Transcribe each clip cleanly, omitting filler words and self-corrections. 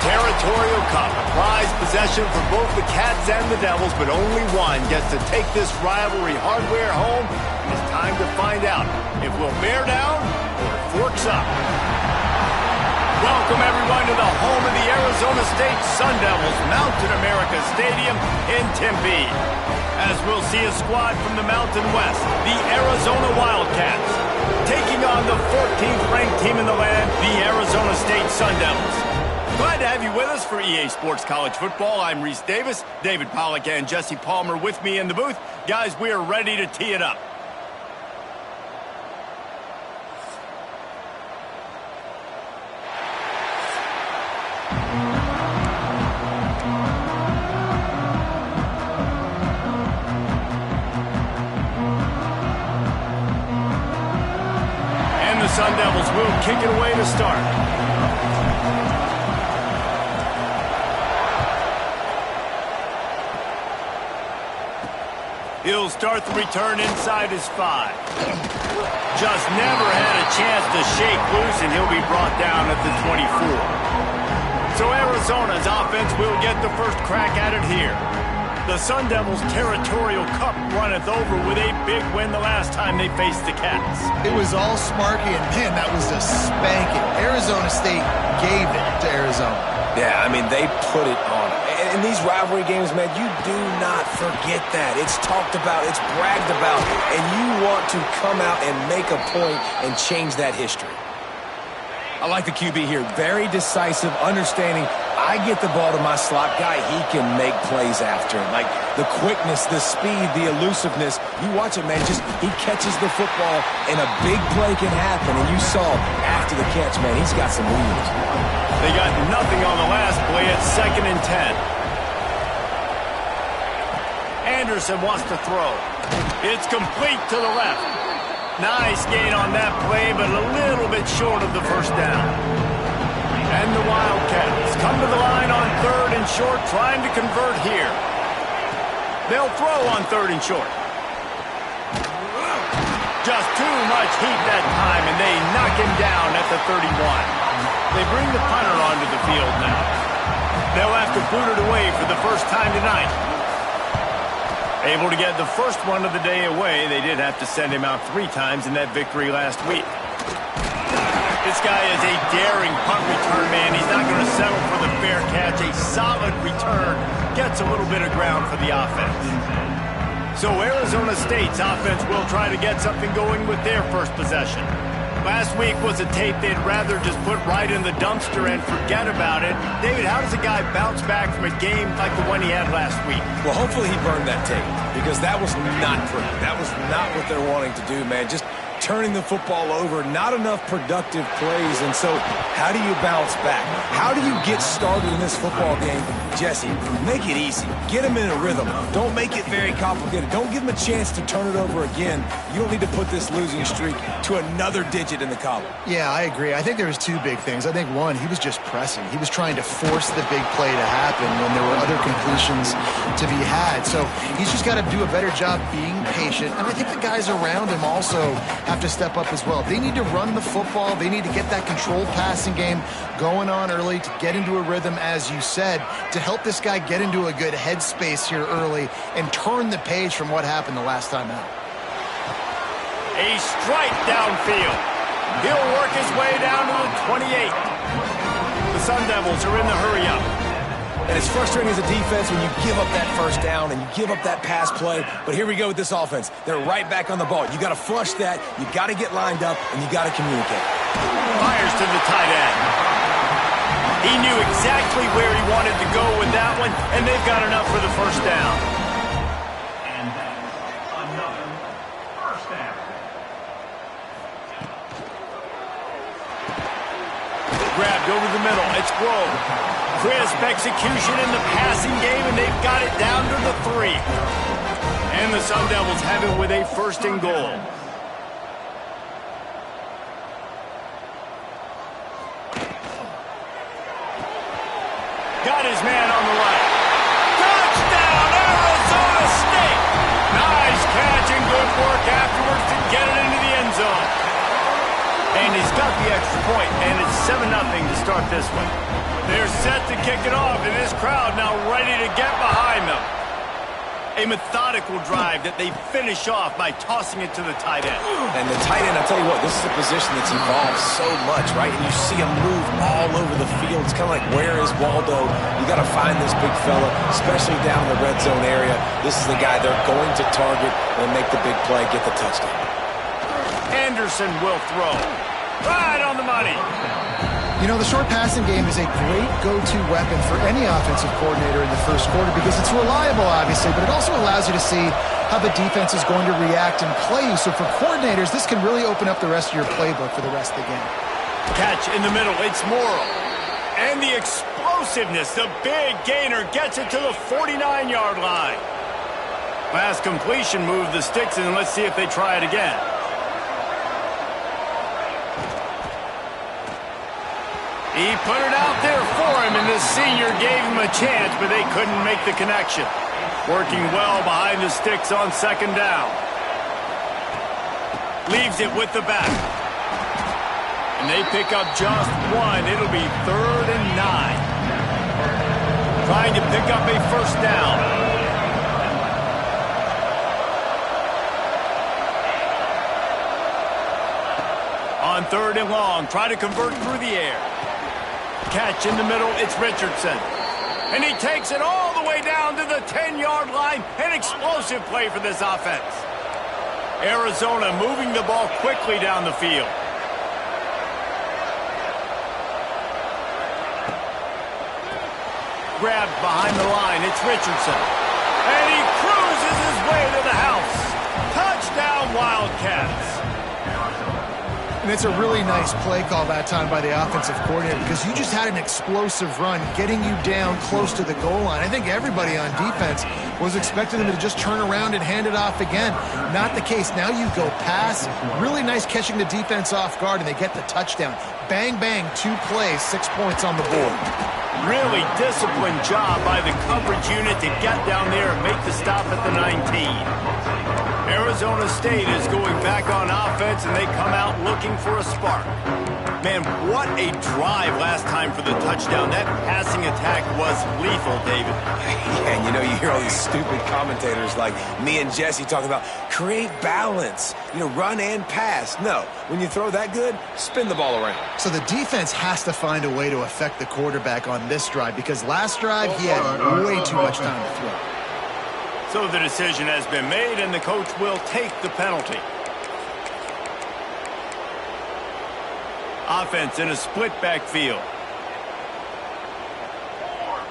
Territorial Cup, a prized possession for both the Cats and the Devils, but only one gets to take this rivalry hardware home. It's time to find out if we'll bear down or forks up. Welcome, everyone, to the home of the Arizona State Sun Devils, Mountain America Stadium in Tempe. As we'll see a squad from the Mountain West, the Arizona Wildcats, taking on the 14th ranked team in the land, the Arizona State Sun Devils. Glad to have you with us for EA Sports College Football. I'm Reese Davis, David Pollack and Jesse Palmer with me in the booth. Guys, we are ready to tee it up. And the Sun Devils will kick it away to start. He'll start the return inside his 5. Just never had a chance to shake loose, and he'll be brought down at the 24. So Arizona's offense will get the first crack at it here. The Sun Devils' Territorial Cup runneth over with a big win the last time they faced the Cats. It was all Sparky, and man, that was a spanking. Arizona State gave it to Arizona. Yeah, I mean, they put it on. In these rivalry games, man, you do not forget that. It's talked about, it's bragged about, and you want to come out and make a point and change that history. I like the QB here. Very decisive, understanding. I get the ball to my slot guy, he can make plays after it. Like the quickness, the speed, the elusiveness. You watch it, man, just he catches the football and a big play can happen. And you saw after the catch, man, he's got some wheels. They got nothing on the last play at 2nd and 10. Anderson wants to throw. It's complete to the left. Nice gain on that play, but a little bit short of the first down. And the Wildcats come to the line on 3rd and short, trying to convert here. They'll throw on 3rd and short. Just too much heat that time, and they knock him down at the 31. They bring the punter onto the field now. They'll have to boot it away for the first time tonight. Able to get the first one of the day away. They did have to send him out 3 times in that victory last week. This guy is a daring punt return man. He's not going to settle for the fair catch. A solid return gets a little bit of ground for the offense. So Arizona State's offense will try to get something going with their first possession. Last week was a tape they'd rather just put right in the dumpster and forget about it. David, how does a guy bounce back from a game like the one he had last week? Well, hopefully he burned that tape because that was not pretty. That was not what they're wanting to do, man. Just turning the football over, not enough productive plays. And so how do you bounce back? How do you get started in this football game? Jesse, make it easy. Get him in a rhythm. Don't make it very complicated. Don't give him a chance to turn it over again. You don't need to put this losing streak to another digit in the column. Yeah, I agree. I think there was 2 big things. I think one, he was just pressing. He was trying to force the big play to happen when there were other completions to be had. So he's just got to do a better job being patient. And I think the guys around him also have to step up as well. They need to run the football. They need to get that controlled passing game going on early to get into a rhythm, as you said, to help this guy get into a good headspace here early and turn the page from what happened the last time out. A strike downfield. He'll work his way down to the 28. The Sun Devils are in the hurry-up. And it's frustrating as a defense when you give up that first down and you give up that pass play. But here we go with this offense. They're right back on the ball. You got to flush that. You got to get lined up, and you got to communicate. Fires to the tight end. He knew exactly where he wanted to go with that one, and they've got enough for the first down. And another first down. Grabbed over the middle. It's Grove. Crisp execution in the passing game, and they've got it down to the 3. And the Sun Devils have it with a 1st and goal. Got his man on the right. Touchdown, Arizona State! Nice catch and good work afterwards to get it into the end zone. And he's got the extra point, and it's 7-0 to start this one. They're set to kick it off, and this crowd now ready to get behind them. A methodical drive that they finish off by tossing it to the tight end. And the tight end, I'll tell you what, this is a position that's evolved so much, right? And you see him move all over the field. It's kind of like, where is Waldo? You got to find this big fella, especially down in the red zone area. This is the guy they're going to target and make the big play, get the touchdown. Anderson will throw. Right on the money. You know, the short passing game is a great go-to weapon for any offensive coordinator in the first quarter because it's reliable, obviously, but it also allows you to see how the defense is going to react and play you. So for coordinators, this can really open up the rest of your playbook for the rest of the game. Catch in the middle. It's Morrow. And the explosiveness. The big gainer gets it to the 49-yard line. Last completion moved the sticks, and let's see if they try it again. He put it out there for him, and the senior gave him a chance, but they couldn't make the connection. Working well behind the sticks on second down. Leaves it with the back. And they pick up just one. It'll be 3rd and 9. Trying to pick up a first down. On 3rd and long, try to convert through the air. Catch in the middle, it's Richardson. And he takes it all the way down to the 10-yard line. An explosive play for this offense. Arizona moving the ball quickly down the field. Grabbed behind the line, it's Richardson. And he cruises his way to the house. Touchdown, Wildcats. And it's a really nice play call that time by the offensive coordinator because you just had an explosive run getting you down close to the goal line. I think everybody on defense was expecting them to just turn around and hand it off again. Not the case. Now you go pass. Really nice catching the defense off guard, and they get the touchdown. Bang, bang, 2 plays, 6 points on the board. Really disciplined job by the coverage unit to get down there and make the stop at the 19. Arizona State is going back on offense, and they come out looking for a spark. Man, what a drive last time for the touchdown. That passing attack was lethal, David. Yeah, and you know, you hear all these stupid commentators like me and Jesse talking about create balance, run and pass. No, when you throw that good, spin the ball around. So the defense has to find a way to affect the quarterback on this drive because last drive he had way too much time to throw. So the decision has been made, and the coach will take the penalty. Offense in a split backfield.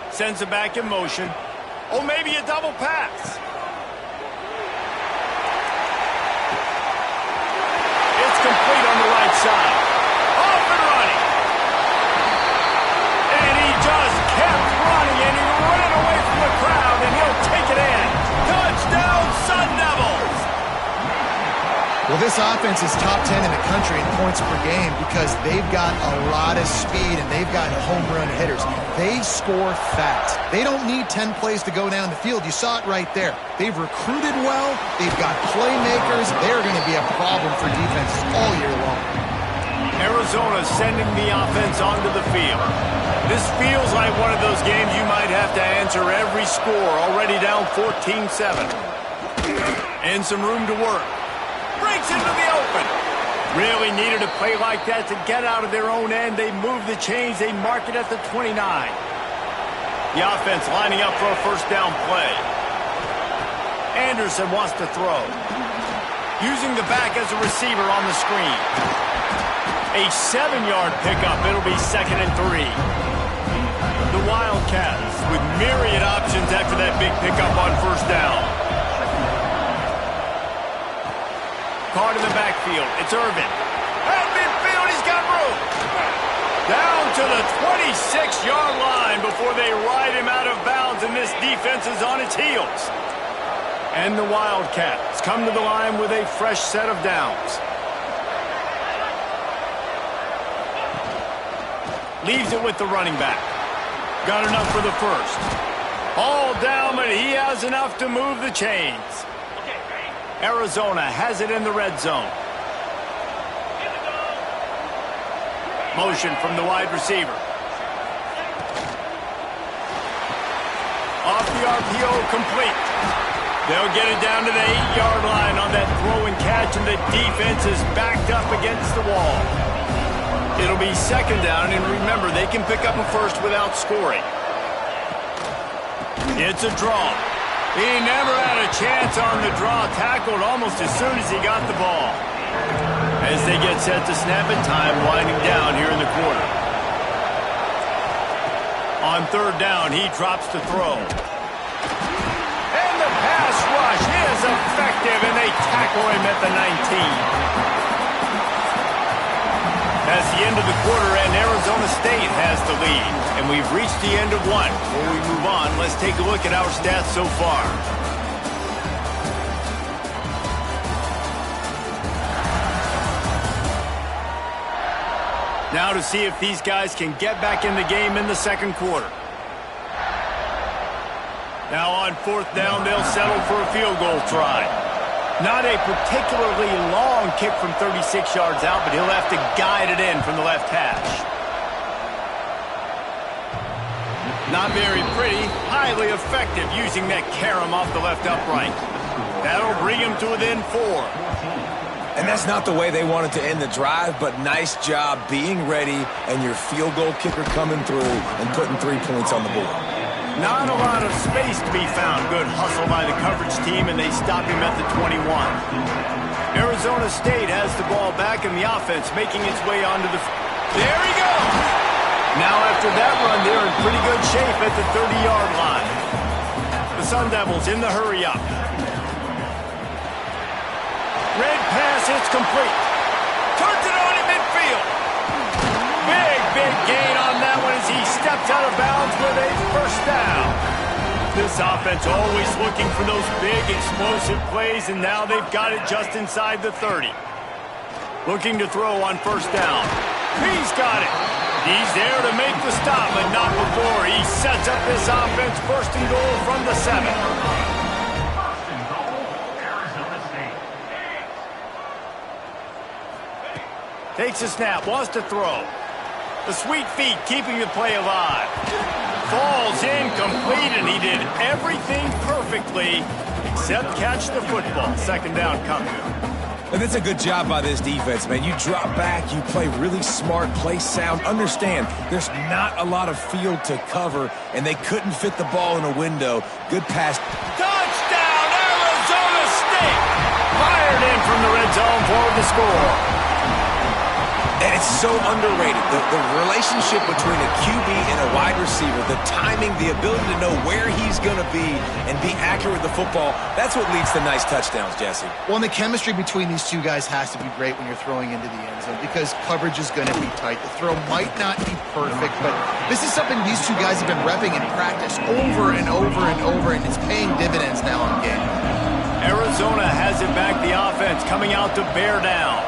Sends it back in motion. Oh, maybe a double pass. It's complete on the right side. Off and running. And he just kept running, and he ran away from the crowd, and he'll take it in. Touchdown, Sun Devils! Well, this offense is top 10 in the country in points per game because they've got a lot of speed and they've got home run hitters. They score fast. They don't need 10 plays to go down the field. You saw it right there. They've recruited well. They've got playmakers. They're going to be a problem for defenses all year long. Arizona sending the offense onto the field. This feels like one of those games you might have to answer every score. Already down 14-7. And some room to work. Breaks into the open. Really needed a play like that to get out of their own end. They move the chains. They mark it at the 29. The offense lining up for a first down play. Anderson wants to throw. Using the back as a receiver on the screen. A 7-yard pickup. It'll be 2nd and 3. The Wildcats with myriad options after that big pickup on first down. Caught in the backfield. It's Irvin. At midfield, he's got room. Down to the 26-yard line before they ride him out of bounds, and this defense is on its heels. And the Wildcats come to the line with a fresh set of downs. Leaves it with the running back. Got enough for the first. All down, but he has enough to move the chains. Arizona has it in the red zone. Motion from the wide receiver. the RPO complete. They'll get it down to the 8-yard line on that throw and catch, and the defense is backed up against the wall. It'll be second down, and remember, they can pick up a first without scoring. It's a draw. He never had a chance on the draw, tackled almost as soon as he got the ball. As they get set to snap it, time winding down here in the quarter. On third down, he drops to throw. And the pass rush is effective, and they tackle him at the 19. That's the end of the quarter, and Arizona State has the lead. And we've reached the end of one. Before we move on, let's take a look at our stats so far. Now to see if these guys can get back in the game in the second quarter. Now on fourth down, they'll settle for a field goal try. Not a particularly long kick from 36 yards out, but he'll have to guide it in from the left hash. Not very pretty, highly effective using that carom off the left upright. That'll bring him to within 4. And that's not the way they wanted to end the drive, but nice job being ready and your field goal kicker coming through and putting 3 points on the board. Not a lot of space to be found. Good hustle by the coverage team, and they stop him at the 21. Arizona State has the ball back in the offense, making its way onto the... There he goes! Now after that run, they're in pretty good shape at the 30-yard line. The Sun Devils in the hurry-up. Red pass, it's complete. Turns it on in midfield. Big gain on that one as he steps out of bounds with a first down. This offense always looking for those big, explosive plays, and now they've got it just inside the 30. Looking to throw on first down. He's got it. He's there to make the stop, but not before. He sets up this offense first and goal from the 7. First and goal, Arizona State. Takes a snap, wants to throw. The sweet feet keeping the play alive. Falls incomplete, and he did everything perfectly except catch the football. Second down coming. And it's a good job by this defense, man. You drop back, you play really smart, play sound. Understand, there's not a lot of field to cover, and they couldn't fit the ball in a window. Good pass. Touchdown, Arizona State! Fired in from the red zone for the score. And it's so underrated. The relationship between a QB and a wide receiver, the timing, the ability to know where he's going to be and be accurate with the football, that's what leads to nice touchdowns, Jesse. Well, and the chemistry between these two guys has to be great when you're throwing into the end zone because coverage is going to be tight. The throw might not be perfect, but this is something these two guys have been repping in practice over and over and over, and it's paying dividends now in game. Arizona has it back, the offense coming out to bear down.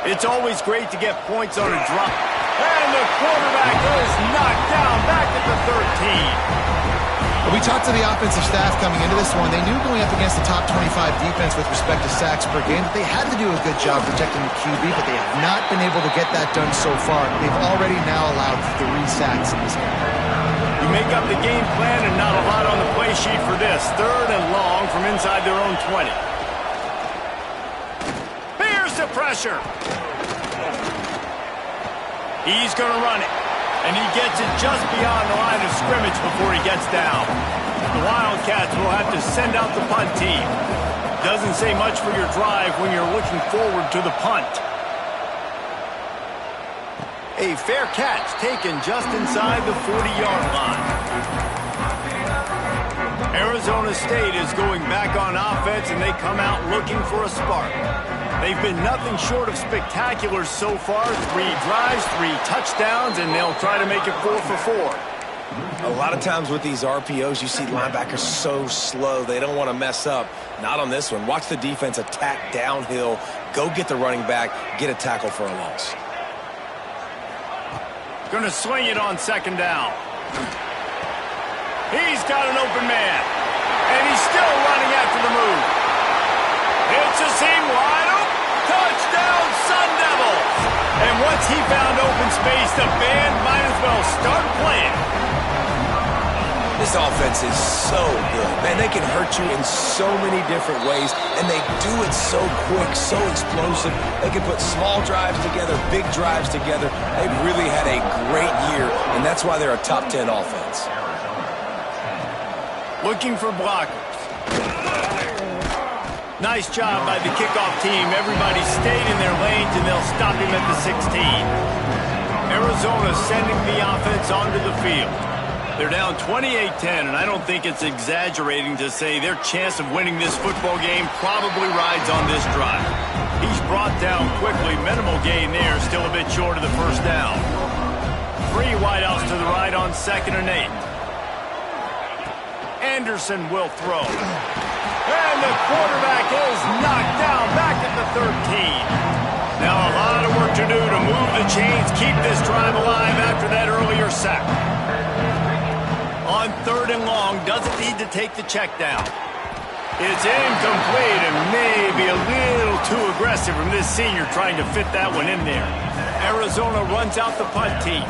It's always great to get points on a drop. And the quarterback is knocked down back at the 13. Well, we talked to the offensive staff coming into this one. They knew going up against the top 25 defense with respect to sacks per game that they had to do a good job protecting the QB, but they have not been able to get that done so far. They've already now allowed 3 sacks in this game. You make up the game plan and not a lot on the play sheet for this. Third and long from inside their own 20. Here's the pressure. He's going to run it. And he gets it just beyond the line of scrimmage before he gets down. The Wildcats will have to send out the punt team. Doesn't say much for your drive when you're looking forward to the punt. A fair catch taken just inside the 40-yard line. Arizona State is going back on offense, and they come out looking for a spark. They've been nothing short of spectacular so far. 3 drives, 3 touchdowns, and they'll try to make it 4 for 4. A lot of times with these RPOs, you see linebackers so slow. They don't want to mess up. Not on this one. Watch the defense attack downhill, go get the running back, get a tackle for a loss. Going to swing it on second down. He's got an open man, and he's still running after the move. It's a seam wide open. Touchdown, Sun Devils! And once he found open space, the band might as well start playing. This offense is so good. Man, they can hurt you in so many different ways, and they do it so quick, so explosive. They can put small drives together, big drives together. They've really had a great year, and that's why they're a top 10 offense. Looking for blockers. Nice job by the kickoff team. Everybody stayed in their lanes, and they'll stop him at the 16. Arizona sending the offense onto the field. They're down 28-10, and I don't think it's exaggerating to say their chance of winning this football game probably rides on this drive. He's brought down quickly. Minimal gain there, still a bit short of the first down. 3 wideouts to the right on 2nd and 8. Anderson will throw. And the quarterback is knocked down back at the 13. Now a lot of work to do to move the chains, keep this drive alive after that earlier sack. On 3rd and long, doesn't need to take the check down. It's incomplete and maybe a little too aggressive from this senior trying to fit that one in there. Arizona runs out the punt team.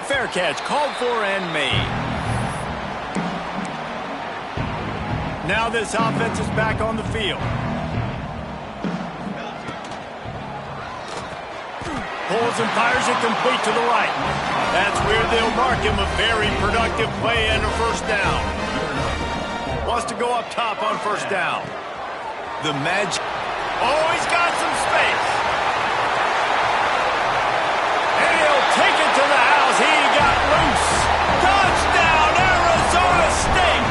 Fair catch called for and made. Now this offense is back on the field. Pulls and fires it complete to the right. That's where they'll mark him a very productive play and a first down. Wants to go up top on first down. The magic. Oh, he's got some space. And he'll take it to the house. He got loose. Touchdown, Arizona State.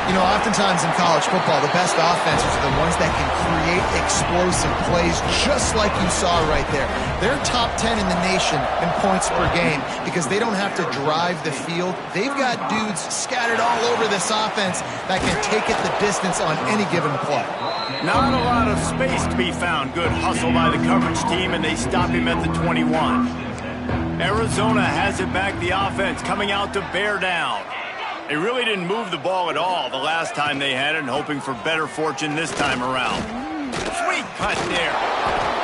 You know, oftentimes in college football, the best offenses are the ones that can create explosive plays, just like you saw right there. They're top 10 in the nation in points per game because they don't have to drive the field. They've got dudes scattered all over this offense that can take it the distance on any given play. Not a lot of space to be found. Good hustle by the coverage team, and they stop him at the 21. Arizona has it back, the offense coming out to bear down. They really didn't move the ball at all the last time they had it, and hoping for better fortune this time around. Sweet cut there.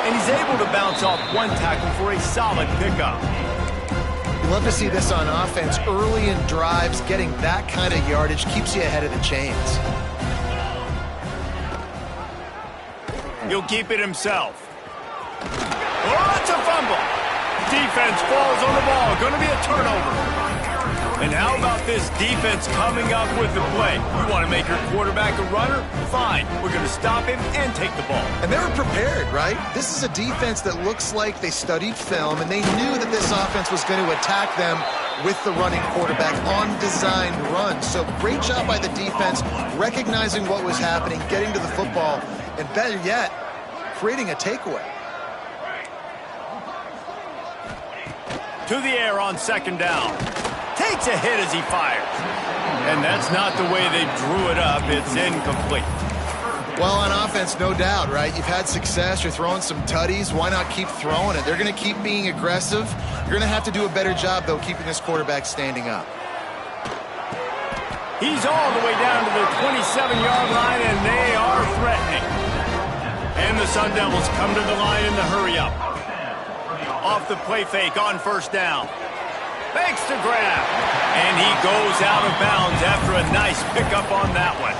And he's able to bounce off one tackle for a solid pickup. You love to see this on offense. Early in drives, getting that kind of yardage keeps you ahead of the chains. He'll keep it himself. Oh, it's a fumble. Defense falls on the ball. Going to be a turnover. And how about this defense coming up with the play? You want to make your quarterback a runner? Fine. We're going to stop him and take the ball. And they were prepared, right? This is a defense that looks like they studied film, and they knew that this offense was going to attack them with the running quarterback on designed runs. So great job by the defense, recognizing what was happening, getting to the football, and better yet, creating a takeaway. To the air on 2nd down. Takes a hit as he fires. And that's not the way they drew it up. It's incomplete. Well, on offense, no doubt, right? You've had success. You're throwing some tutties. Why not keep throwing it? They're going to keep being aggressive. You're going to have to do a better job, though, keeping this quarterback standing up. He's all the way down to the 27-yard line, and they are threatening. And the Sun Devils come to the line in the hurry-up. Off the play fake on first down. Makes the grab. And he goes out of bounds after a nice pickup on that one.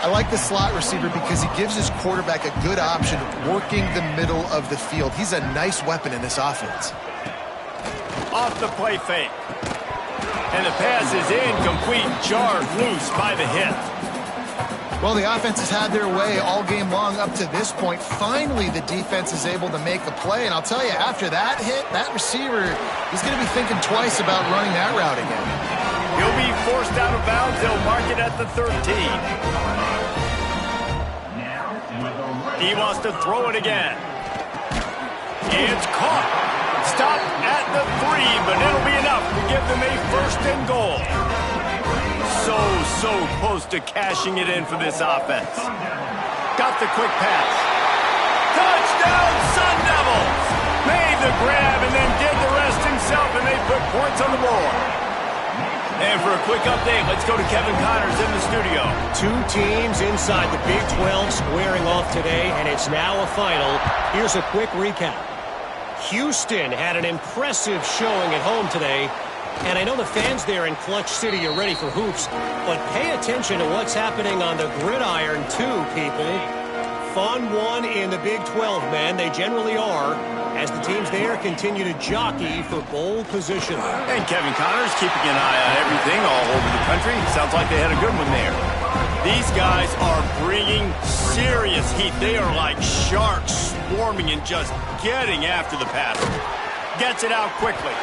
I like the slot receiver because he gives his quarterback a good option working the middle of the field. He's a nice weapon in this offense. Off the play fake. And the pass is incomplete, jarred loose by the hit. Well, the offense has had their way all game long up to this point. Finally, the defense is able to make a play. And I'll tell you, after that hit, that receiver, he's going to be thinking twice about running that route again. He'll be forced out of bounds. They'll mark it at the 13. He wants to throw it again. It's caught. Stopped at the 3, but it'll be enough to give them a 1st and goal. So close to cashing it in for this offense. Got the quick pass. Touchdown, Sun Devils! Made the grab and then did the rest himself, and they put points on the board. And for a quick update, let's go to Kevin Connors in the studio. 2 teams inside the Big 12 squaring off today, and it's now a final. Here's a quick recap. Houston had an impressive showing at home today. And I know the fans there in Clutch City are ready for hoops, but pay attention to what's happening on the gridiron too, people. Fun one in the Big 12, man. They generally are, as the teams there continue to jockey for bowl position. And Kevin Connors keeping an eye on everything all over the country. Sounds like they had a good one there. These guys are bringing serious heat. They are like sharks swarming and just getting after the passer. Gets it out quickly.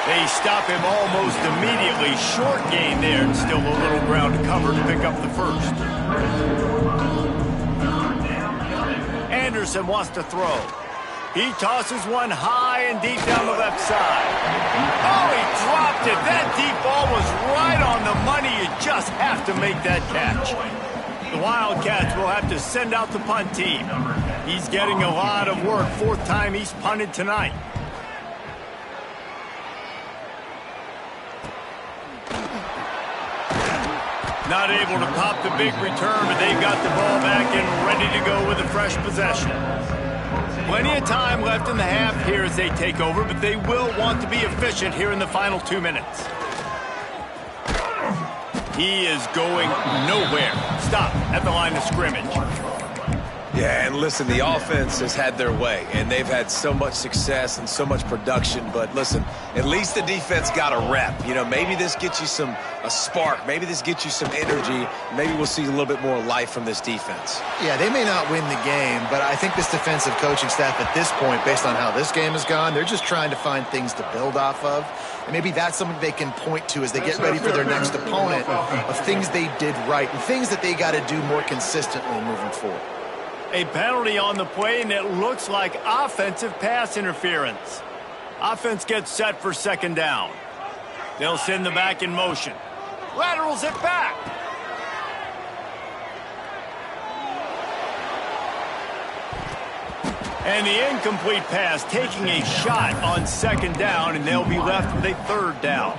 They stop him almost immediately. Short gain there, and still a little ground to cover to pick up the first. Anderson wants to throw. He tosses one high and deep down the left side. Oh, he dropped it. That deep ball was right on the money. You just have to make that catch. The Wildcats will have to send out the punt team. He's getting a lot of work. Fourth time he's punted tonight. Not able to pop the big return, but they've got the ball back and ready to go with a fresh possession. Plenty of time left in the half here as they take over, but they will want to be efficient here in the final 2 minutes. He is going nowhere. Stop at the line of scrimmage. Yeah, and listen, the offense has had their way, and they've had so much success and so much production. But listen, at least the defense got a rep. You know, maybe this gets you a spark. Maybe this gets you some energy. Maybe we'll see a little bit more life from this defense. Yeah, they may not win the game, but I think this defensive coaching staff at this point, based on how this game has gone, they're just trying to find things to build off of. And maybe that's something they can point to as they get ready for their next opponent of things they did right and things that they got to do more consistently moving forward. A penalty on the play, and it looks like offensive pass interference. Offense gets set for second down. They'll send the back in motion. Laterals it back. And the incomplete pass taking a shot on second down, and they'll be left with a third down.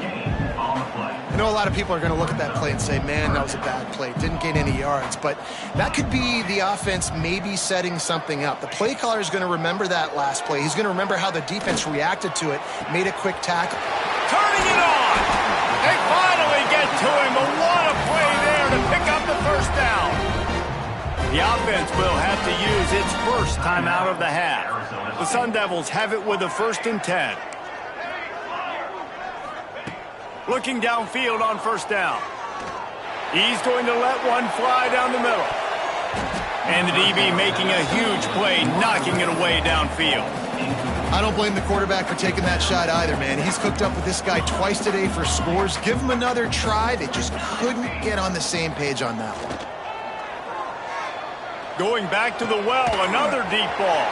I know a lot of people are going to look at that play and say, man, that was a bad play. Didn't gain any yards. But that could be the offense maybe setting something up. The play caller is going to remember that last play. He's going to remember how the defense reacted to it, made a quick tackle. Turning it on! They finally get to him, but what a play there to pick up the first down. The offense will have to use its first timeout of the half. The Sun Devils have it with a 1st and 10. Looking downfield on first down. He's going to let one fly down the middle. And the DB making a huge play, knocking it away downfield. I don't blame the quarterback for taking that shot either, man. He's cooked up with this guy twice today for scores. Give him another try. They just couldn't get on the same page on that one. Going back to the well, another deep ball.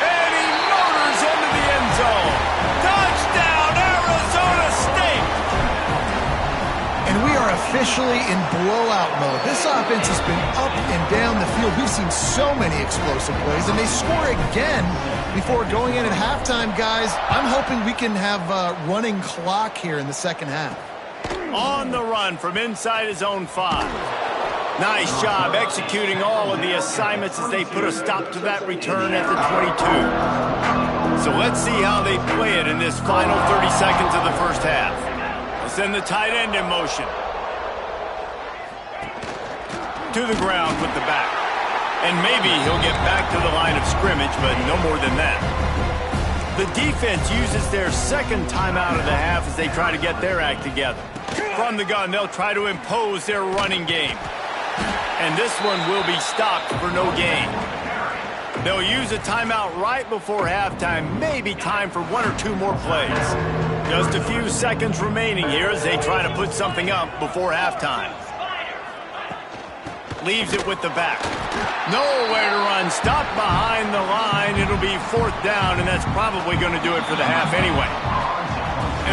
And he motors into the end zone. Touchdown, Arizona State! And we are officially in blowout mode. This offense has been up and down the field. We've seen so many explosive plays, and they score again before going in at halftime, guys. I'm hoping we can have a running clock here in the second half. On the run from inside his own 5. Nice job executing all of the assignments as they put a stop to that return at the 22. So let's see how they play it in this final 30 seconds of the first half. They'll send the tight end in motion. To the ground with the back. And maybe he'll get back to the line of scrimmage, but no more than that. The defense uses their second timeout of the half as they try to get their act together. From the gun, they'll try to impose their running game. And this one will be stopped for no gain. They'll use a timeout right before halftime. Maybe time for 1 or 2 more plays. Just a few seconds remaining here as they try to put something up before halftime. Leaves it with the back. Nowhere to run. Stop behind the line. It'll be 4th down, and that's probably going to do it for the half anyway.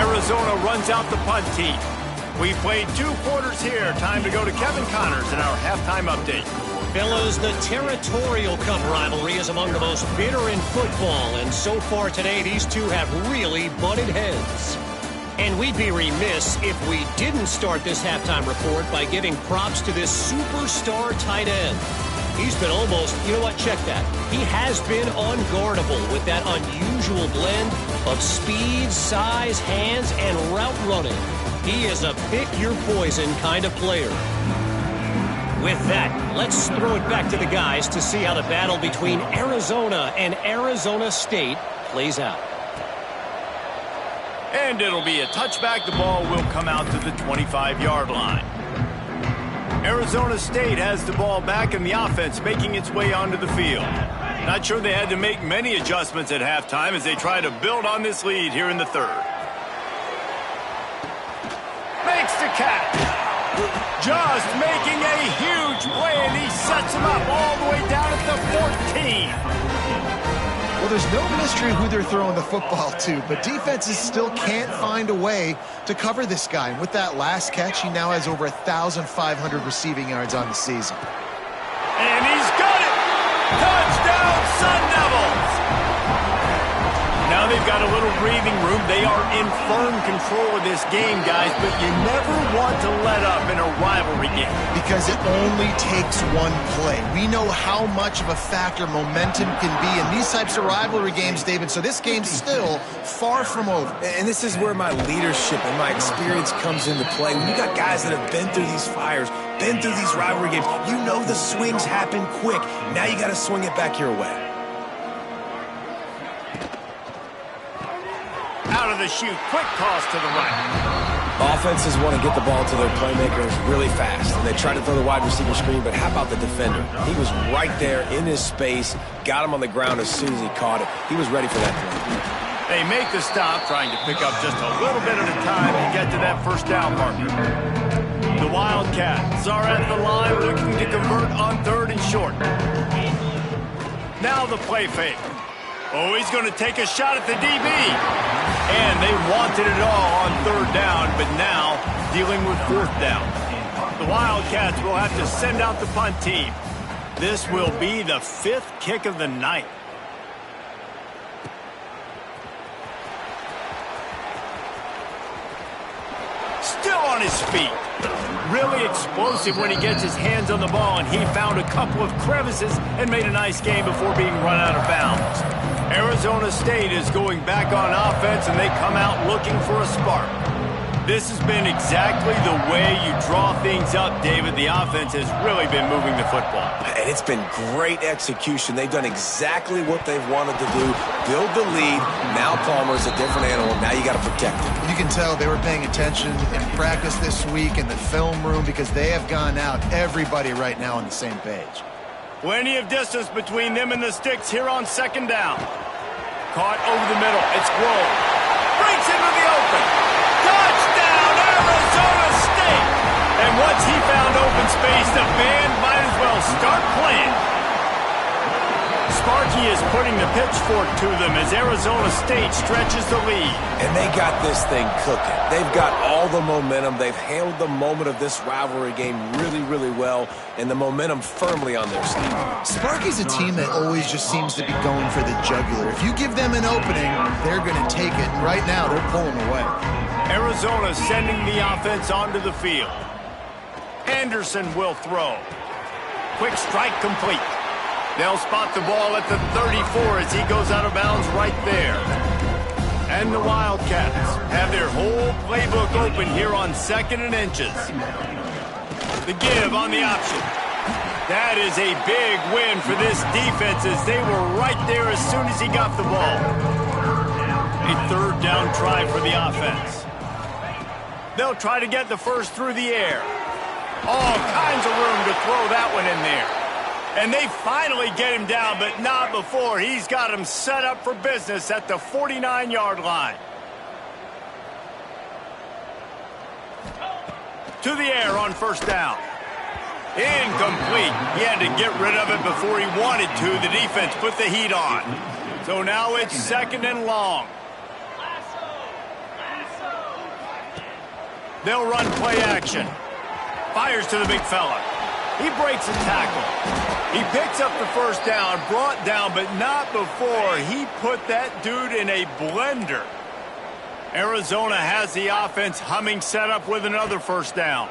Arizona runs out the punt team. We played 2 quarters here. Time to go to Kevin Connors in our halftime update. Fellas, the Territorial Cup rivalry is among the most bitter in football, and so far today, these two have really butted heads. And we'd be remiss if we didn't start this halftime report by giving props to this superstar tight end. He's been almost, you know what, check that. He has been unguardable with that unusual blend of speed, size, hands, and route running. He is a pick-your-poison kind of player. With that, let's throw it back to the guys to see how the battle between Arizona and Arizona State plays out. And it'll be a touchback. The ball will come out to the 25-yard line. Arizona State has the ball back in the offense, making its way onto the field. Not sure they had to make many adjustments at halftime as they try to build on this lead here in the third. Makes the catch. Just making a huge play, and he sets him up all the way down at the 14. Well, there's no mystery who they're throwing the football to, but defenses still can't find a way to cover this guy. And with that last catch, he now has over 1,500 receiving yards on the season. And he's got it! Touchdown, Sun Devils! Now they've got a little breathing room. They are in firm control of this game, guys, but you never want to let up in a rivalry game. Because it only takes one play. We know how much of a factor momentum can be in these types of rivalry games, David, so this game's still far from over. And this is where my leadership and my experience comes into play. When you got guys that have been through these fires, been through these rivalry games, you know the swings happen quick. Now you got to swing it back your way. Out of the chute, quick toss to the right. Offenses want to get the ball to their playmakers really fast, and they try to throw the wide receiver screen, but how about the defender? He was right there in his space, got him on the ground as soon as he caught it. He was ready for that play. They make the stop, trying to pick up just a little bit at a time to get to that first down marker. The Wildcats are at the line looking to convert on third and short. Now the play fake. Oh, he's going to take a shot at the DB. And they wanted it all on third down, but now dealing with fourth down. The Wildcats will have to send out the punt team. This will be the 5th kick of the night. Still on his feet. Really explosive when he gets his hands on the ball, and he found a couple of crevices and made a nice game before being run out of bounds. Arizona State is going back on offense, and they come out looking for a spark. This has been exactly the way you draw things up, David. The offense has really been moving the football. And it's been great execution. They've done exactly what they've wanted to do. Build the lead. Now Palmer's a different animal. Now you got to protect him. You can tell they were paying attention in practice this week in the film room because they have gone out, everybody right now on the same page. Plenty of distance between them and the sticks here on second down. Caught over the middle. It's Grove. Breaks into the open. Touchdown, Arizona State! And once he found open space, the band might as well start playing. Sparky is putting the pitchfork to them as Arizona State stretches the lead. And they got this thing cooking. They've got all the momentum. They've handled the moment of this rivalry game really, really well, and the momentum firmly on their side. Sparky's a team that always just seems to be going for the jugular. If you give them an opening, they're going to take it. And right now, they're pulling away. Arizona sending the offense onto the field. Anderson will throw. Quick strike complete. They'll spot the ball at the 34 as he goes out of bounds right there. And the Wildcats have their whole playbook open here on 2nd and inches. The give on the option. That is a big win for this defense as they were right there as soon as he got the ball. A third down try for the offense. They'll try to get the first through the air. All kinds of room to throw that one in there. And they finally get him down, but not before. He's got him set up for business at the 49-yard line. To the air on first down. Incomplete. He had to get rid of it before he wanted to. The defense put the heat on. So now it's 2nd and long. They'll run play action. Fires to the big fella. He breaks a tackle. He picks up the first down, brought down, but not before he put that dude in a blender. Arizona has the offense humming, set up with another first down.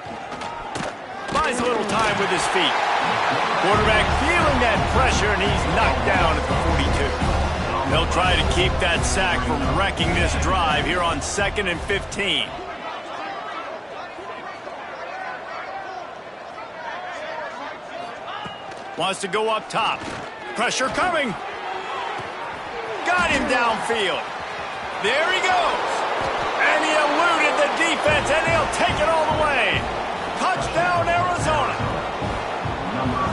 buys a little time with his feet. Quarterback feeling that pressure, and he's knocked down at the 42. They'll try to keep that sack from wrecking this drive here on 2nd and 15. Wants to go up top. Pressure coming. Got him downfield. There he goes. And he eluded the defense, and he'll take it all the way. Touchdown, Arizona.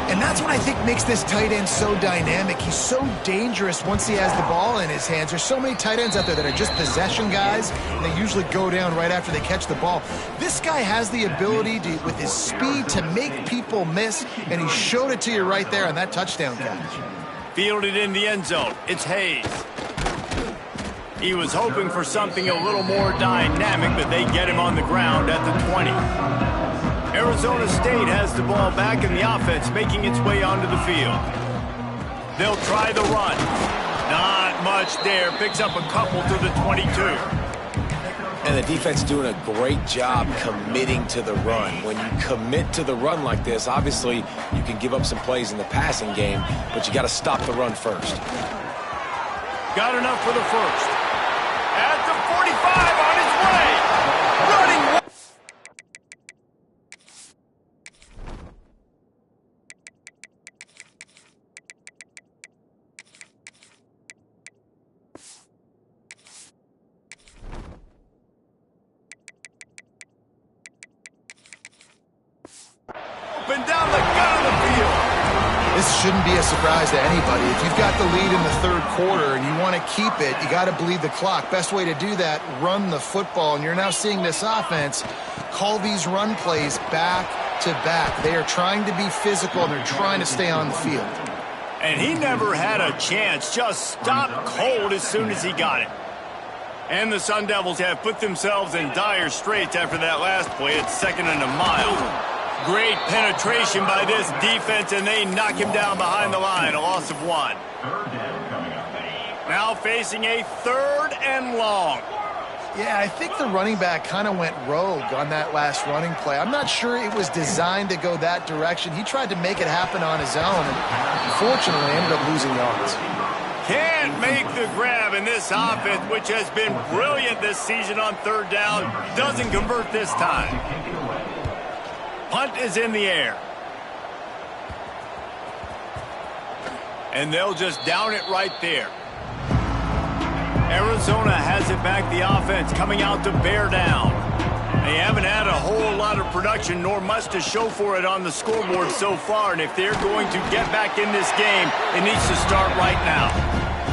And that's what I think makes this tight end so dynamic. He's so dangerous once he has the ball in his hands. There's so many tight ends out there that are just possession guys, and they usually go down right after they catch the ball. This guy has the ability to, with his speed, to make people miss, and he showed it to you right there on that touchdown catch. Fielded in the end zone. It's Hayes. He was hoping for something a little more dynamic, but they get him on the ground at the 20. Arizona State has the ball back, and the offense making its way onto the field. They'll try the run. Not much there. Picks up a couple to the 22. And the defense doing a great job committing to the run. When you commit to the run like this, obviously you can give up some plays in the passing game, but you got to stop the run first. Got enough for the first. At the 45 on his way. Running. Open down the gut of the field. This shouldn't be a surprise to anybody. If you've got the lead in the third quarter and you want to keep it, you got to bleed the clock. Best way to do that, run the football. And you're now seeing this offense call these run plays back to back. They are trying to be physical, and they're trying to stay on the field. And he never had a chance. Just stopped cold as soon as he got it. And the Sun Devils have put themselves in dire straits after that last play. It's 2nd and a mile. Great penetration by this defense, and they knock him down behind the line. A loss of 1. Now facing a 3rd and long. Yeah, I think the running back kind of went rogue on that last running play. I'm not sure it was designed to go that direction. He tried to make it happen on his own, and unfortunately ended up losing yards. Can't make the grab, and this offense, which has been brilliant this season on 3rd down, doesn't convert this time. Punt is in the air. And they'll just down it right there. Arizona has it back, the offense coming out to bear down. They haven't had a whole lot of production, nor much to show for it on the scoreboard so far, and if they're going to get back in this game, it needs to start right now.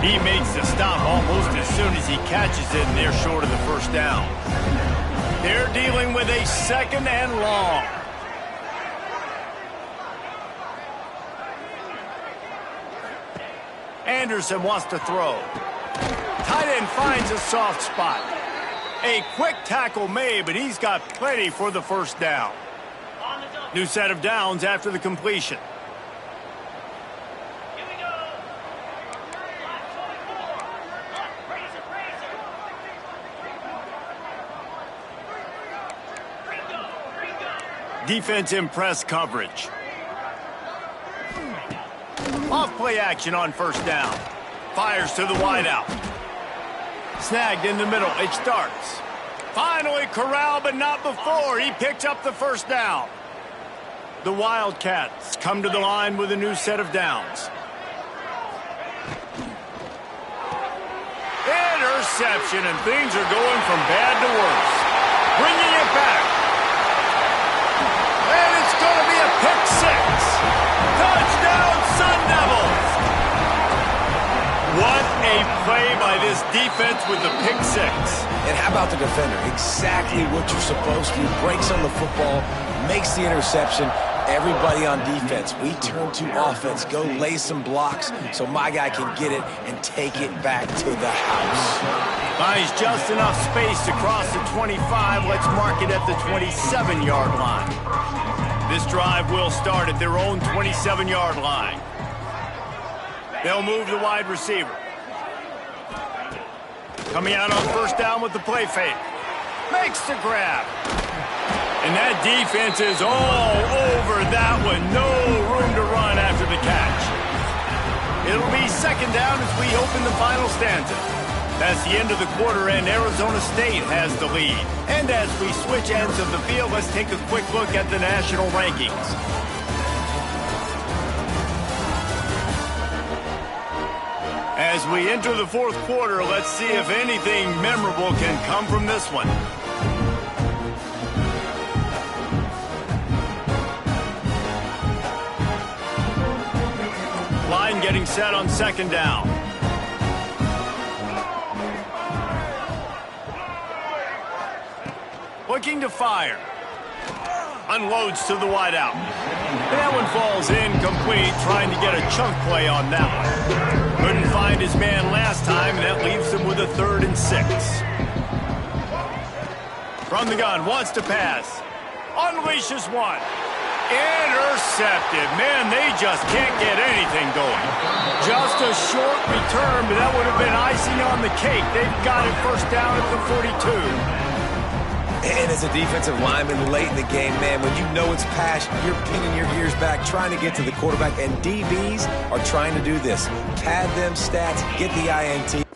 He makes the stop almost as soon as he catches it, and they're short of the first down. They're dealing with a 2nd and long. Anderson wants to throw. Tight end finds a soft spot. A quick tackle made, but he's got plenty for the first down. New set of downs after the completion. Defense in press coverage. Off play action on first down. Fires to the wideout. Snagged in the middle. It starts. Finally corralled, but not before. He picks up the first down. The Wildcats come to the line with a new set of downs. Interception, and things are going from bad to worse. Bringing it back. And it's going to be a pick 6. Touchdown, Sun Devils! What a play by this defense with the pick 6. And how about the defender? Exactly what you're supposed to. Breaks on the football, makes the interception. Everybody on defense, we turn to offense. Go lay some blocks so my guy can get it and take it back to the house. Finds just enough space to cross the 25. Let's mark it at the 27-yard line. This drive will start at their own 27-yard line. They'll move the wide receiver. Coming out on first down with the play fake. Makes the grab. And that defense is all over that one. No room to run after the catch. It'll be second down as we open the final stanza. That's the end of the quarter, and Arizona State has the lead. And as we switch ends of the field, let's take a quick look at the national rankings. As we enter the fourth quarter, let's see if anything memorable can come from this one. Line getting set on second down. Looking to fire. Unloads to the wideout. That one falls incomplete, trying to get a chunk play on that one. Couldn't find his man last time, and that leaves him with a 3rd and 6. From the gun, wants to pass. Unleashes one. Intercepted. Man, they just can't get anything going. Just a short return, but that would have been icing on the cake. They've got it first down at the 42. And as a defensive lineman late in the game, man, when you know it's pass, you're pinning your ears back, trying to get to the quarterback, and DBs are trying to do this. Pad them stats, get the INT.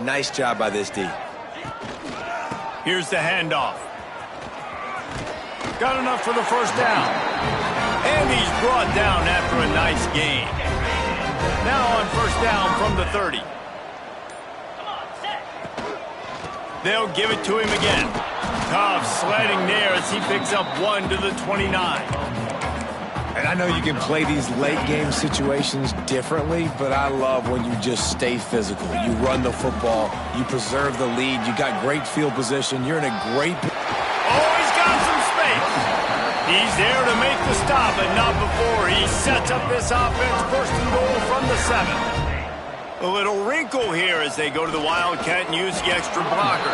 Nice job by this D. Here's the handoff. Got enough for the first down. And he's brought down after a nice gain. Now on first down from the 30. They'll give it to him again. Tough sledding there as he picks up 1 to the 29. And I know you can play these late game situations differently, but I love when you just stay physical. You run the football, you preserve the lead, you got great field position, you're in a great... Oh, he's got some space. He's there to make the stop, but not before he sets up this offense first and goal from the 7. A little wrinkle here as they go to the Wildcat and use the extra blocker.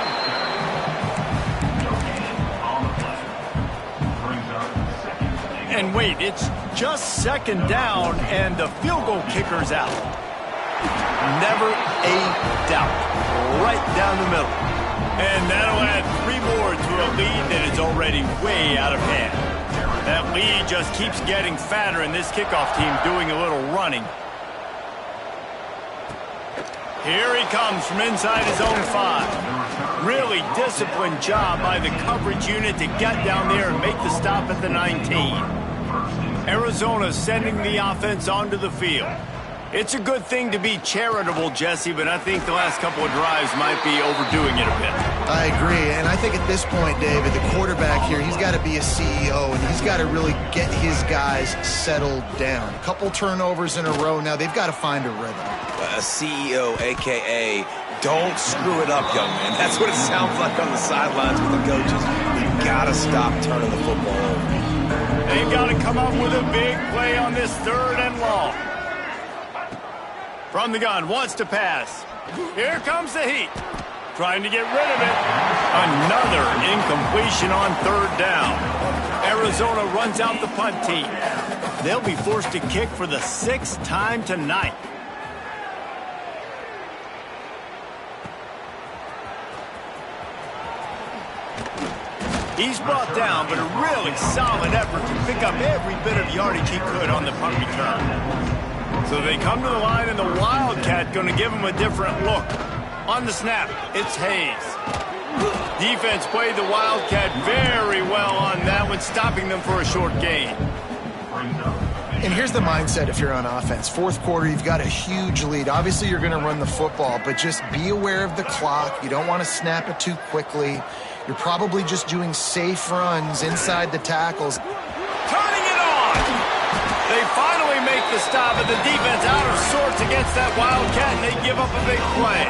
And wait, it's just second down, and the field goal kicker's out. Never a doubt. Right down the middle. And that'll add 3 more to a lead that is already way out of hand. That lead just keeps getting fatter, and this kickoff team doing a little running. Here he comes from inside his own 5. Really disciplined job by the coverage unit to get down there and make the stop at the 19. Arizona sending the offense onto the field. It's a good thing to be charitable, Jesse, but I think the last couple of drives might be overdoing it a bit. I agree, and I think at this point, David, the quarterback here, he's got to be a CEO, and he's got to really get his guys settled down. A couple turnovers in a row now. They've got to find a rhythm. A CEO, a.k.a. don't screw it up, young man. That's what it sounds like on the sidelines with the coaches. You've got to stop turning the football over. They've got to come up with a big play on this 3rd and long. From the gun, wants to pass. Here comes the heat. Trying to get rid of it. Another incompletion on 3rd down. Arizona runs out the punt team. They'll be forced to kick for the 6th time tonight. He's brought down, but a really solid effort to pick up every bit of yardage he could on the punt return. So they come to the line, and the Wildcat going to give him a different look. On the snap, it's Hayes. Defense played the Wildcat very well on that one, stopping them for a short gain. And here's the mindset if you're on offense. 4th quarter, you've got a huge lead. Obviously, you're going to run the football, but just be aware of the clock. You don't want to snap it too quickly. You're probably just doing safe runs inside the tackles. Turning it on! They finally make the stop, and the defense out of sorts against that Wildcat, and they give up a big play.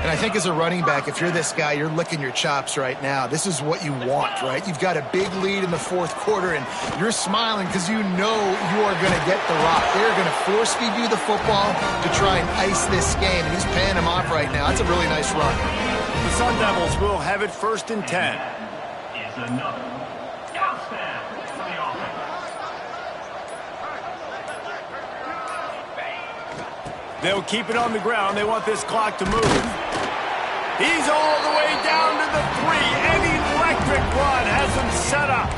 And I think as a running back, if you're this guy, you're licking your chops right now. This is what you want, right? You've got a big lead in the 4th quarter, and you're smiling because you know you are going to get the rock. They're going to force feed you the football to try and ice this game, and he's paying him off right now. That's a really nice run. The Sun Devils will have it 1st and 10. another. Touchdown for the offense. They'll keep it on the ground. They want this clock to move. He's all the way down to the 3. An electric run has him set up.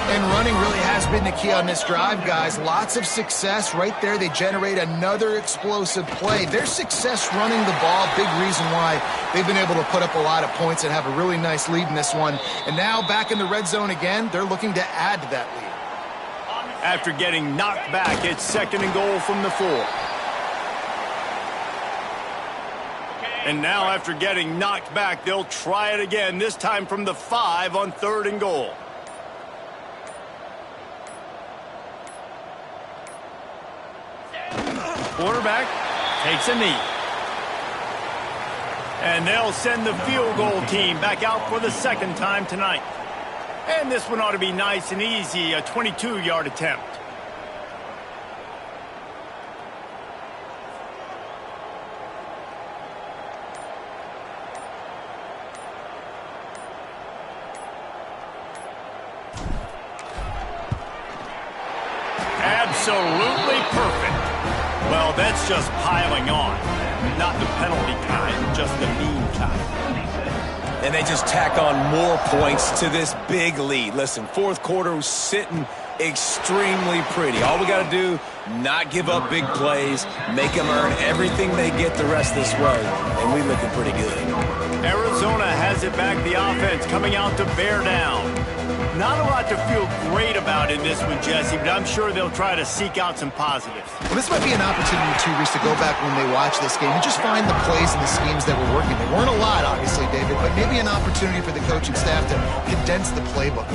And running really has been the key on this drive, guys. Lots of success right there. They generate another explosive play. Their success running the ball, big reason why they've been able to put up a lot of points and have a really nice lead in this one. And now back in the red zone again, they're looking to add to that lead. After getting knocked back, it's 2nd and goal from the 4. And now after getting knocked back, they'll try it again, this time from the 5 on 3rd and goal. Quarterback takes a knee. And they'll send the field goal team back out for the 2nd time tonight. And this one ought to be nice and easy, a 22-yard attempt. Absolutely perfect. Well, that's just piling on. Not the penalty kind, just the mean kind. And they just tack on more points to this big lead. Listen, 4th quarter was sitting extremely pretty. All we got to do, not give up big plays, make them earn everything they get the rest this way, and we looking pretty good. Arizona has it back, the offense coming out to bear down. Not a lot to feel great about in this one, Jesse, but I'm sure they'll try to seek out some positives. Well, this might be an opportunity, too, Reese, to go back when they watch this game and just find the plays and the schemes that were working. They weren't a lot, obviously, David, but maybe an opportunity for the coaching staff to condense the playbook.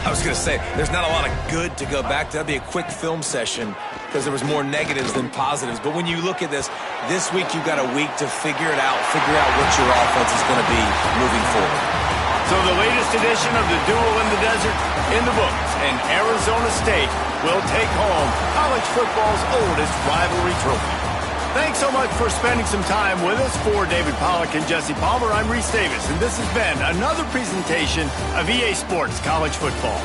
I was going to say, there's not a lot of good to go back to. That'd be a quick film session because there was more negatives than positives. But when you look at this week you've got a week to figure it out, figure out what your offense is going to be moving forward. So the latest edition of the Duel in the Desert in the books, and Arizona State will take home college football's oldest rivalry trophy. Thanks so much for spending some time with us. For David Pollack and Jesse Palmer, I'm Reese Davis, and this has been another presentation of EA Sports College Football.